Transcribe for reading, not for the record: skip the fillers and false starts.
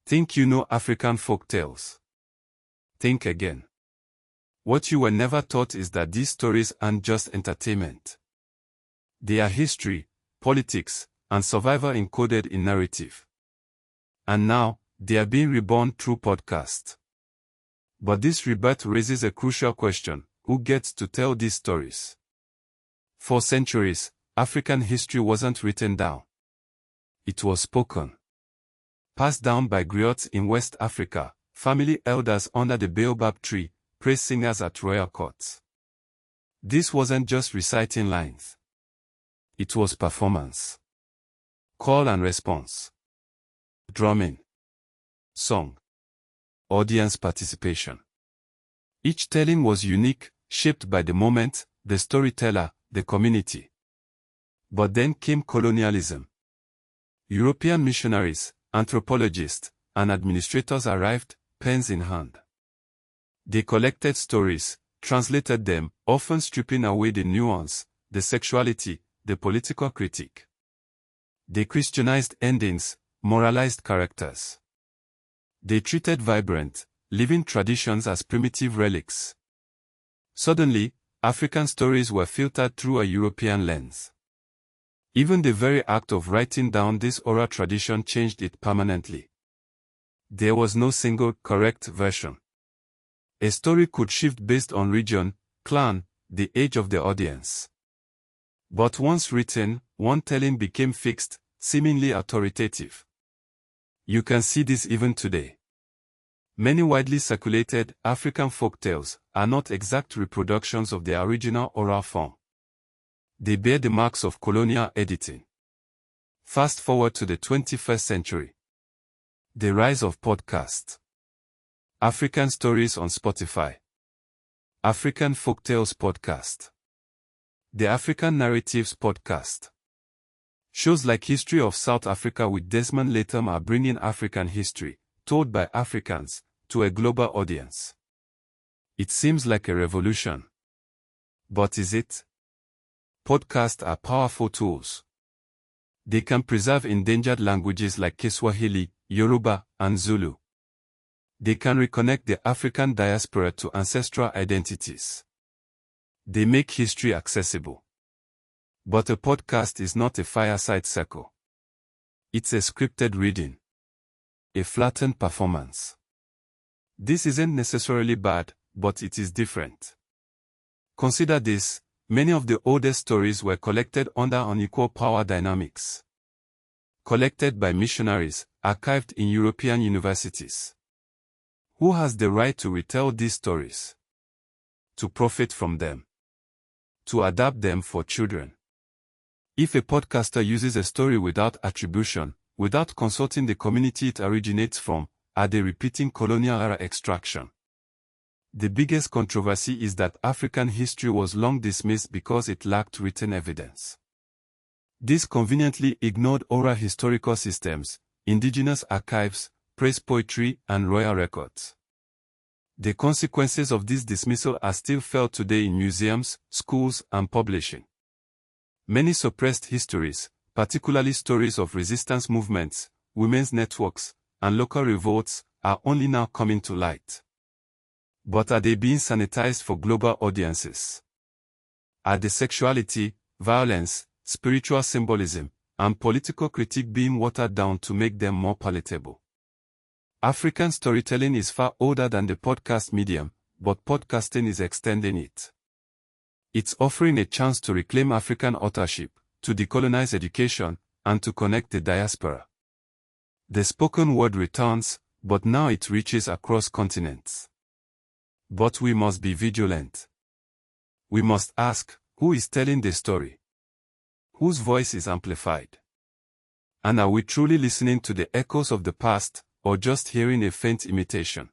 Think you know African folktales? Think again. What you were never taught is that these stories aren't just entertainment. They are history, politics, and survival encoded in narrative. And now, they are being reborn through podcasts. But this rebirth raises a crucial question: who gets to tell these stories? For centuries, African history wasn't written down. It was spoken. Passed down by griots in West Africa, family elders under the baobab tree, praise singers at royal courts. This wasn't just reciting lines. It was performance. Call and response. Drumming. Song. Audience participation. Each telling was unique, shaped by the moment, the storyteller, the community. But then came colonialism. European missionaries, anthropologists, and administrators arrived, pens in hand. They collected stories, translated them, often stripping away the nuance, the sexuality, the political critique. They Christianized endings, moralized characters. They treated vibrant, living traditions as primitive relics. Suddenly, African stories were filtered through a European lens. Even the very act of writing down this oral tradition changed it permanently. There was no single, correct version. A story could shift based on region, clan, the age of the audience. But once written, one telling became fixed, seemingly authoritative. You can see this even today. Many widely circulated African folktales are not exact reproductions of the original oral form. They bear the marks of colonial editing. Fast forward to the 21st century. The rise of podcasts. African Stories on Spotify. African Folktales Podcast. The African Narratives Podcast. Shows like History of South Africa with Desmond Latham are bringing African history, told by Africans, to a global audience. It seems like a revolution. But is it? Podcasts are powerful tools. They can preserve endangered languages like Kiswahili, Yoruba, and Zulu. They can reconnect the African diaspora to ancestral identities. They make history accessible. But a podcast is not a fireside circle. It's a scripted reading. A flattened performance. This isn't necessarily bad, but it is different. Consider this: many of the oldest stories were collected under unequal power dynamics. Collected by missionaries, archived in European universities. Who has the right to retell these stories? To profit from them? To adapt them for children? If a podcaster uses a story without attribution, without consulting the community it originates from, are they repeating colonial-era extraction? The biggest controversy is that African history was long dismissed because it lacked written evidence. This conveniently ignored oral historical systems, indigenous archives, praise poetry, and royal records. The consequences of this dismissal are still felt today in museums, schools, and publishing. Many suppressed histories, particularly stories of resistance movements, women's networks, and local revolts, are only now coming to light. But are they being sanitized for global audiences? Are the sexuality, violence, spiritual symbolism, and political critique being watered down to make them more palatable? African storytelling is far older than the podcast medium, but podcasting is extending it. It's offering a chance to reclaim African authorship, to decolonize education, and to connect the diaspora. The spoken word returns, but now it reaches across continents. But we must be vigilant. We must ask, who is telling the story? Whose voice is amplified? And are we truly listening to the echoes of the past, or just hearing a faint imitation?